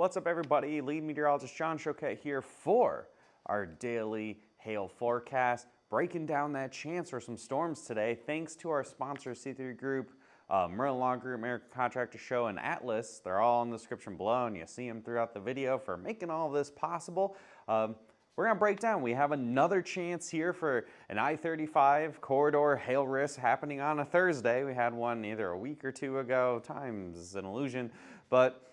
What's up, everybody? Lead meteorologist John Choquette here for our daily hail forecast, breaking down that chance for some storms today. Thanks to our sponsor, C3 Group, Merlin Law Group, American Contractor Show, and Atlas. They're all in the description below, and you see them throughout the video for making all this possible. We're going to break down. We have another chance here for an I-35 corridor hail risk happening on a Thursday. We had one either a week or two ago. Time's an illusion, but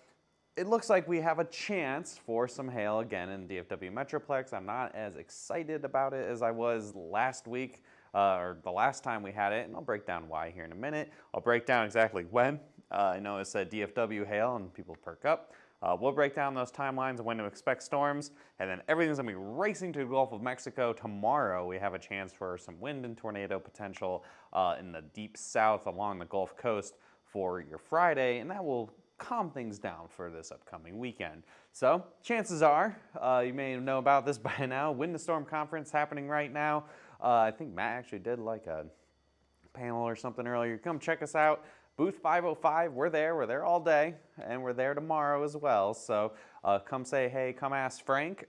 it looks like we have a chance for some hail again in DFW Metroplex. I'm not as excited about it as I was last week or the last time we had it, and I'll break down why here in a minute. I'll break down exactly when. I know it said DFW hail and people perk up. We'll break down those timelines of when to expect storms, and then everything's going to be racing to the Gulf of Mexico. Tomorrow we have a chance for some wind and tornado potential in the deep south along the Gulf Coast for your Friday, and that will calm things down for this upcoming weekend. So chances are, you may know about this by now, Wind to Storm Conference happening right now. I think Matt actually did like a panel or something earlier. Come check us out. Booth 505, we're there all day, and we're there tomorrow as well. So come say hey, come ask Frank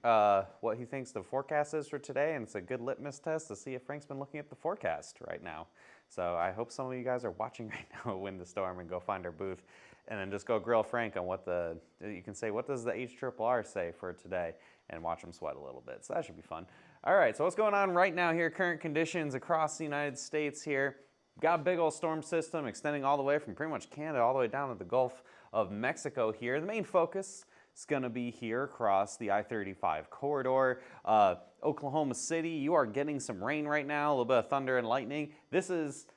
what he thinks the forecast is for today, and it's a good litmus test to see if Frank's been looking at the forecast right now. So I hope some of you guys are watching right now at Wind to Storm and go find our booth, and then just go grill Frank on what you can say, what does the HRRR say for today, and watch him sweat a little bit. So that should be fun. All right, so what's going on right now here, current conditions across the United States here. Got a big old storm system extending all the way from pretty much Canada all the way down to the Gulf of Mexico here. The main focus is going to be here across the I-35 corridor. Oklahoma City, you are getting some rain right now, a little bit of thunder and lightning. This is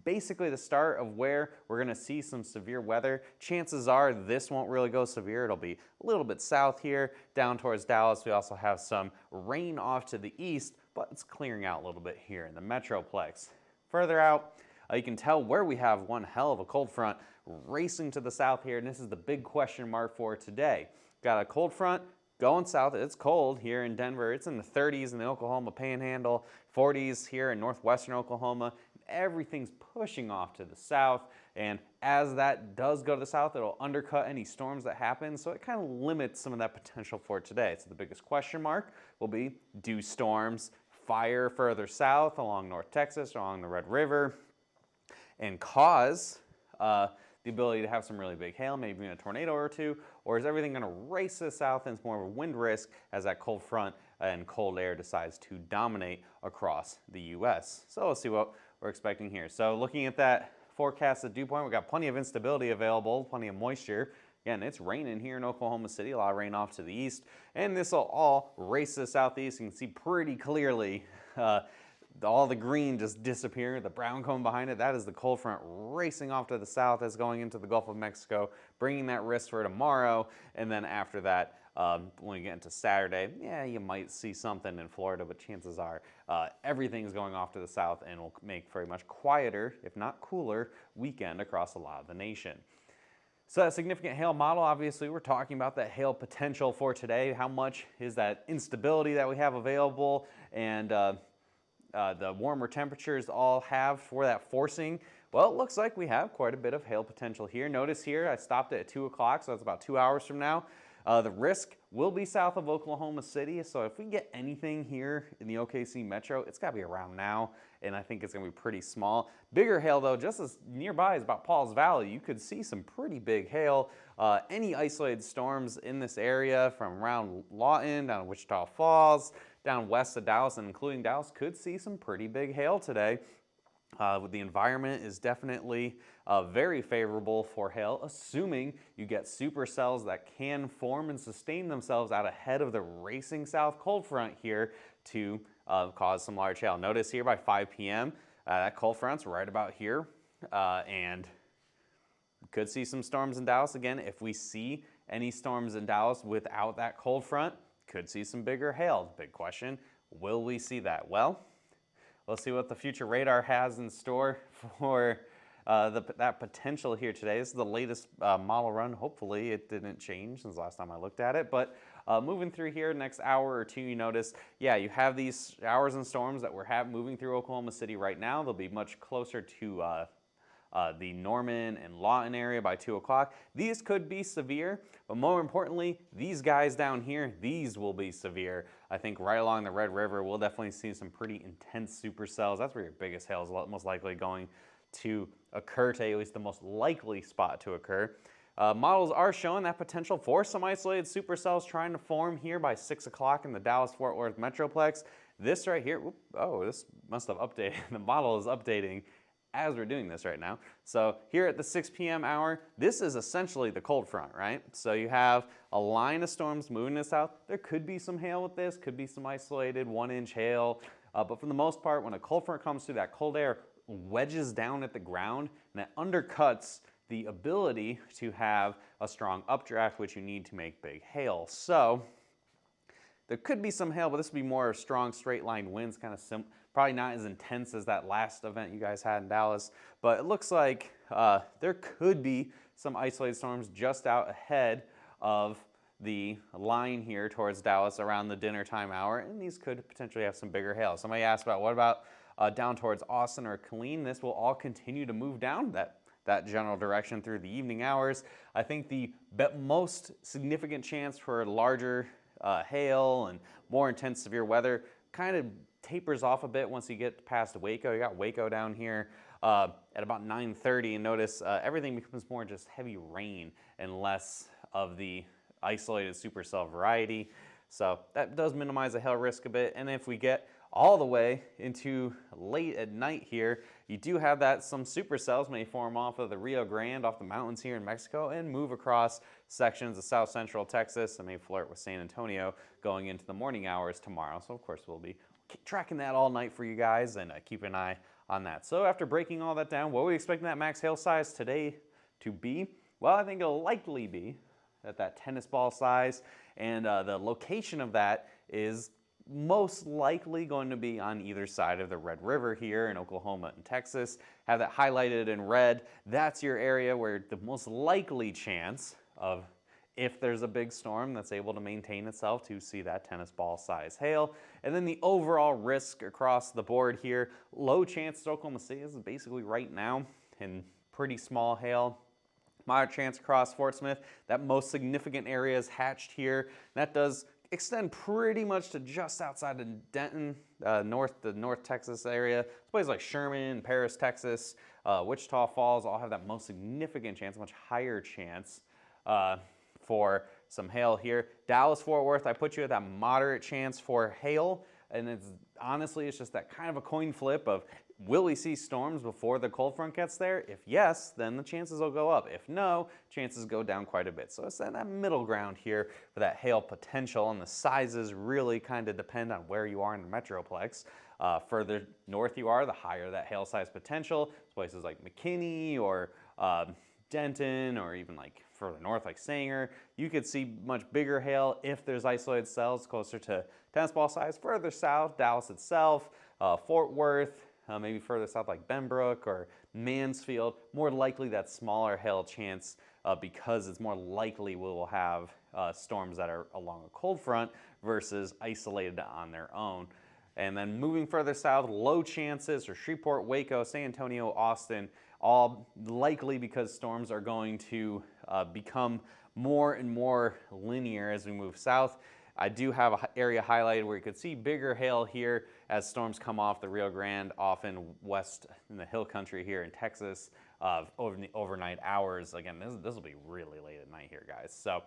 basically the start of where we're going to see some severe weather. Chances are this won't really go severe. It'll be a little bit south here, down towards Dallas. We also have some rain off to the east, but it's clearing out a little bit here in the Metroplex. Further out, you can tell where we have one hell of a cold front racing to the south here, and this is the big question mark for today. Got a cold front going south. It's cold here in Denver. It's in the 30s in the Oklahoma Panhandle, 40s here in northwestern Oklahoma. Everything's pushing off to the south, and as that does go to the south, it'll undercut any storms that happen, so it kind of limits some of that potential for today. So the biggest question mark will be, do storms fire further south along North Texas, along the Red River, and cause the ability to have some really big hail, maybe even a tornado or two, or is everything going to race to the south and it's more of a wind risk as that cold front and cold air decides to dominate across the U.S. So let's see what we're expecting here. So looking at that forecasted dew point, we've got plenty of instability available, plenty of moisture. Again, it's raining here in Oklahoma City, a lot of rain off to the east, and this will all race to the southeast. You can see pretty clearly all the green just disappear, the brown cone behind it. That is the cold front racing off to the south as going into the Gulf of Mexico, bringing that risk for tomorrow. And then after that, when we get into Saturday, yeah, you might see something in Florida, but chances are everything's going off to the south and will make for a much quieter, if not cooler, weekend across a lot of the nation. So that significant hail model, obviously we're talking about that hail potential for today. How much is that instability that we have available, and the warmer temperatures all have for that forcing? Well, it looks like we have quite a bit of hail potential here. Notice here I stopped it at 2 o'clock, so that's about 2 hours from now. The risk will be south of Oklahoma City, so if we get anything here in the OKC metro, it's got to be around now, and I think it's going to be pretty small. Bigger hail, though, just as nearby as about Pauls Valley, you could see some pretty big hail. Any isolated storms in this area from around Lawton down to Wichita Falls, down west of Dallas, and including Dallas, could see some pretty big hail today. The environment is definitely very favorable for hail, assuming you get supercells that can form and sustain themselves out ahead of the racing south cold front here to cause some large hail. Notice here by 5 p.m., that cold front's right about here, and we could see some storms in Dallas. Again, if we see any storms in Dallas without that cold front, could see some bigger hail. Big question, will we see that? Well, let's see what the future radar has in store for that potential here today. This is the latest model run. Hopefully it didn't change since the last time I looked at it. But moving through here, next hour or two, you notice, yeah, you have these showers and storms that we're moving through Oklahoma City right now. They'll be much closer to the Norman and Lawton area by 2 o'clock. These could be severe, but more importantly, these guys down here, these will be severe. I think right along the Red River, we'll definitely see some pretty intense supercells. That's where your biggest hail is most likely going to occur today, at least the most likely spot to occur. Models are showing that potential for some isolated supercells trying to form here by 6 o'clock in the Dallas-Fort Worth Metroplex. This right here, this must have updated. The model is updating as we're doing this right now. So here at the 6 p.m. hour, this is essentially the cold front, right? So you have a line of storms moving to the south. There could be some hail with this, could be some isolated 1-inch hail. But for the most part, when a cold front comes through, that cold air wedges down at the ground and that undercuts the ability to have a strong updraft, which you need to make big hail. So there could be some hail, but this would be more strong straight line winds, kind of probably not as intense as that last event you guys had in Dallas. But it looks like there could be some isolated storms just out ahead of the line here towards Dallas around the dinner time hour, and these could potentially have some bigger hail. Somebody asked about what about down towards Austin or Killeen. This will all continue to move down that general direction through the evening hours. I think the most significant chance for larger hail and more intense severe weather kind of tapers off a bit once you get past Waco. You got Waco down here at about 9:30, and notice everything becomes more just heavy rain and less of the isolated supercell variety. So that does minimize the hail risk a bit. And if we get all the way into late at night here, you do have that some supercells may form off of the Rio Grande, off the mountains here in Mexico, and move across sections of south central Texas and may flirt with San Antonio going into the morning hours tomorrow. So of course we'll be tracking that all night for you guys and keep an eye on that. So after breaking all that down, what are we expecting that max hail size today to be? Well, I think it'll likely be at that tennis ball size, and the location of that is most likely going to be on either side of the Red River here in Oklahoma and Texas. Have that highlighted in red. That's your area where the most likely chance of, if there's a big storm that's able to maintain itself, to see that tennis ball size hail. And then the overall risk across the board here, low chance at Oklahoma City is basically right now in pretty small hail. Moderate chance across Fort Smith. That most significant area is hatched here. That does extend pretty much to just outside of Denton, the North Texas area. Places like Sherman, Paris, Texas, Wichita Falls all have that most significant chance, much higher chance for some hail here. Dallas, Fort Worth, I put you at that moderate chance for hail, and it's just that kind of a coin flip of, will we see storms before the cold front gets there? If yes, then the chances will go up. If no, chances go down quite a bit. So it's that middle ground here for that hail potential, and the sizes really kind of depend on where you are in the Metroplex. Further north you are, the higher that hail size potential. Places like McKinney or Denton, or even like further north like Sanger, you could see much bigger hail if there's isolated cells closer to tennis ball size. Further south, Dallas itself, Fort Worth, maybe further south like Benbrook or Mansfield, more likely that smaller hail chance because it's more likely we will have storms that are along a cold front versus isolated on their own. And then moving further south, low chances for Shreveport, Waco, San Antonio, Austin, all likely because storms are going to become more and more linear as we move south. I do have an area highlighted where you could see bigger hail here as storms come off the Rio Grande, often west in the hill country here in Texas over the overnight hours. Again, this will be really late at night here, guys. So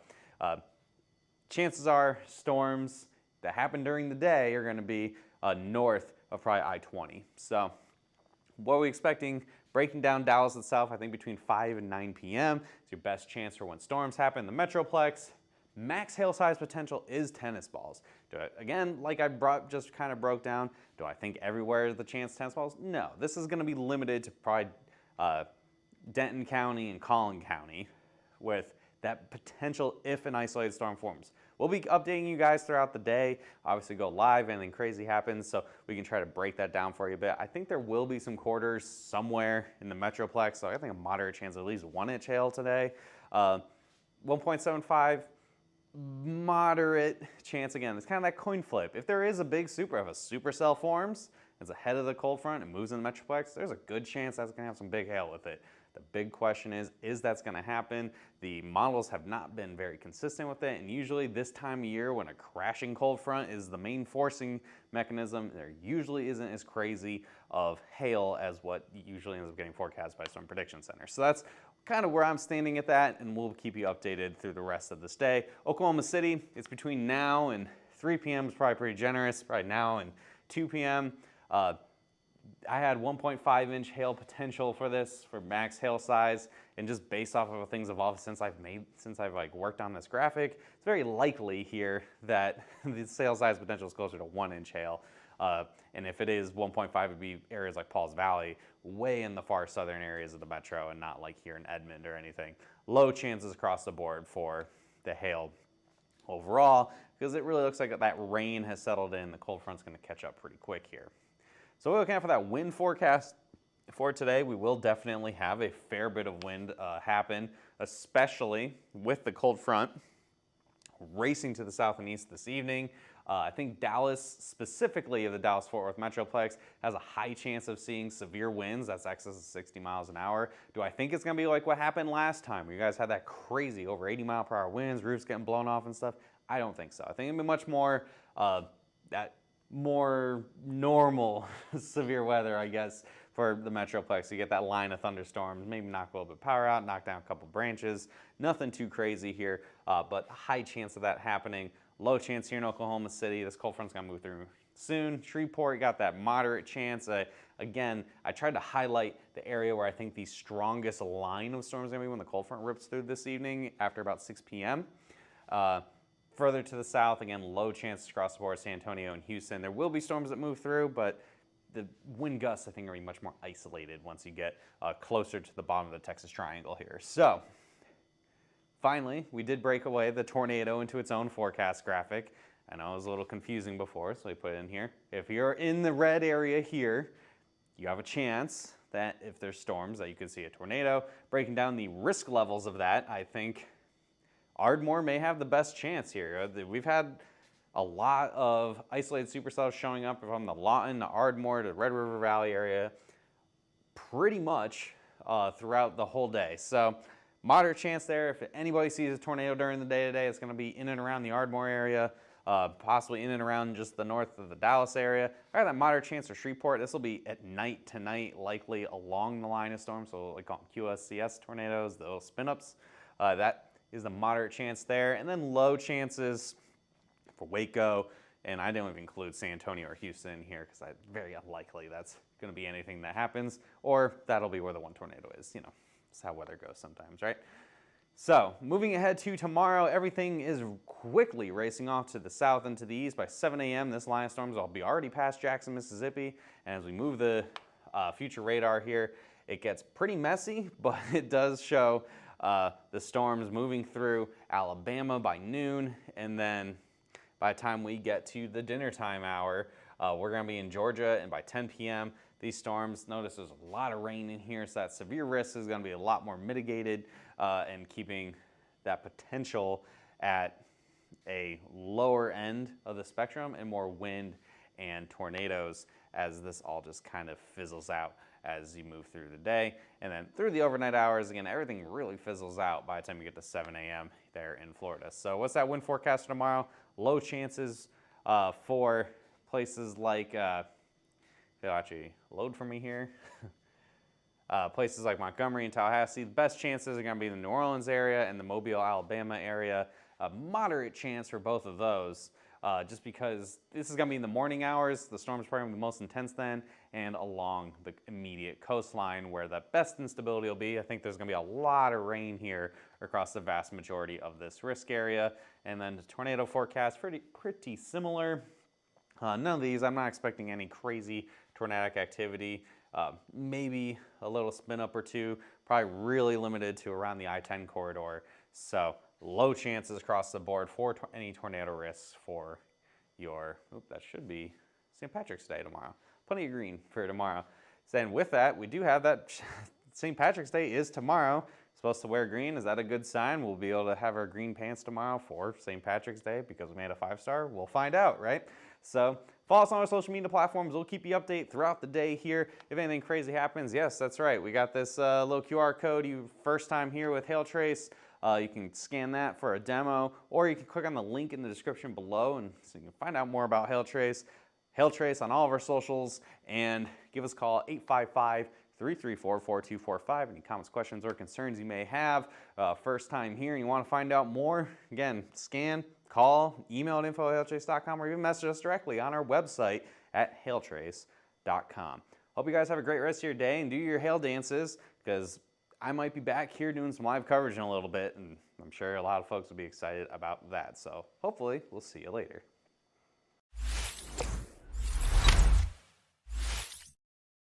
chances are storms that happen during the day are going to be north of probably I-20. So what are we expecting? Breaking down Dallas itself, I think between 5 and 9 p.m. is your best chance for when storms happen in the Metroplex. Max hail size potential is tennis balls. Again, like I just kind of broke down, do I think everywhere is the chance tennis balls? No, this is going to be limited to probably Denton County and Collin County with that potential if an isolated storm forms. We'll be updating you guys throughout the day. Obviously go live, anything crazy happens, so we can try to break that down for you a bit. I think there will be some quarters somewhere in the Metroplex, so I think a moderate chance of at least 1-inch hail today. 1.75, moderate chance. Again, it's kind of that coin flip. If there is a big if a supercell forms, it's ahead of the cold front and moves in the Metroplex, there's a good chance that's going to have some big hail with it. The big question is that's going to happen? The models have not been very consistent with it, and usually this time of year when a crashing cold front is the main forcing mechanism, there usually isn't as crazy of hail as what usually ends up getting forecast by Storm Prediction Center. So that's kind of where I'm standing at that, and we'll keep you updated through the rest of this day. Oklahoma City, it's between now and 3 p.m. is probably pretty generous, probably now and 2 p.m. I had 1.5 inch hail potential for this, for max hail size, and just based off of things evolved since I've like worked on this graphic, it's very likely here that the hail size potential is closer to 1 inch hail. And if it is 1.5, it would be areas like Pauls Valley, way in the far southern areas of the metro, and not like here in Edmond or anything. Low chances across the board for the hail overall, because it really looks like that rain has settled in. The cold front's going to catch up pretty quick here. So we're looking out for that wind forecast for today. We will definitely have a fair bit of wind happen, especially with the cold front racing to the south and east this evening. I think Dallas, specifically of the Dallas-Fort Worth Metroplex, has a high chance of seeing severe winds. That's excess of 60 miles an hour. Do I think it's going to be like what happened last time, where you guys had that crazy over 80 mile per hour winds, roofs getting blown off and stuff? I don't think so. I think it'll be much more more normal severe weather, I guess, for the Metroplex. You get that line of thunderstorms, maybe knock a little bit of power out, knock down a couple branches. Nothing too crazy here, but high chance of that happening. Low chance here in Oklahoma City. This cold front's gonna move through soon. Shreveport got that moderate chance. Again, I tried to highlight the area where I think the strongest line of storms is gonna be when the cold front rips through this evening after about 6 p.m. Further to the south, again, low chances across the board, San Antonio and Houston. There will be storms that move through, but the wind gusts, I think, are going to be much more isolated once you get closer to the bottom of the Texas Triangle here. So, finally, we did break away the tornado into its own forecast graphic. I know it was a little confusing before, so we put it in here. If you're in the red area here, you have a chance that if there's storms that you could see a tornado. Breaking down the risk levels of that, I think Ardmore may have the best chance here. We've had a lot of isolated supercells showing up from the Lawton to Ardmore to Red River Valley area pretty much throughout the whole day. So moderate chance there. If anybody sees a tornado during the day today, it's going to be in and around the Ardmore area, possibly in and around just the north of the Dallas area. I got that moderate chance for Shreveport. This will be at night tonight, likely along the line of storm, so we call them QSCS tornadoes, the little spin-ups. That is the moderate chance there, and then low chances for Waco, and I don't even include San Antonio or Houston here because it's very unlikely that's going to be anything that happens, or that'll be where the one tornado is. You know, it's how weather goes sometimes, right? So moving ahead to tomorrow, everything is quickly racing off to the south and to the east. By 7 a.m., this line of storms will be already past Jackson, Mississippi, and as we move the future radar here, it gets pretty messy, but it does show the storms moving through Alabama by noon, and then by the time we get to the dinner time hour, we're going to be in Georgia, and by 10 p.m., these storms, notice there's a lot of rain in here, so that severe risk is going to be a lot more mitigated and keeping that potential at a lower end of the spectrum and more wind and tornadoes as this all just kind of fizzles out as you move through the day. And then through the overnight hours, again, everything really fizzles out by the time you get to 7 a.m. there in Florida. So what's that wind forecast for tomorrow? Low chances for places like, it'll actually load for me here. Places like Montgomery and Tallahassee. The best chances are going to be in the New Orleans area and the Mobile, Alabama area. A moderate chance for both of those. Just because this is going to be in the morning hours, the storm's probably going to be the most intense then, and along the immediate coastline where the best instability will be. I think there's going to be a lot of rain here across the vast majority of this risk area. And then the tornado forecast, pretty similar. None of these, I'm not expecting any crazy tornadic activity. Maybe a little spin up or two, probably really limited to around the I-10 corridor. So low chances across the board for any tornado risks for your, that should be St. Patrick's Day tomorrow. Plenty of green for tomorrow. So, and with that, we do have that St. Patrick's Day is tomorrow. Supposed to wear green. Is that a good sign? We'll be able to have our green pants tomorrow for St. Patrick's Day because we made a 5-star. We'll find out, right? So Follow us on our social media platforms. We'll keep you updated throughout the day here. If anything crazy happens, yes, that's right. We got this little QR code. You first time here with Hail Trace. You can scan that for a demo, or you can click on the link in the description below, and so you can find out more about Hail Trace. Hail Trace on all of our socials, and give us a call at 855-334-4245. Any comments, questions, or concerns you may have. First time here and you want to find out more, again, scan, call, email at info@hailtrace.com, or even message us directly on our website at hailtrace.com. Hope you guys have a great rest of your day and do your hail dances, because I might be back here doing some live coverage in a little bit, and I'm sure a lot of folks will be excited about that. So hopefully we'll see you later.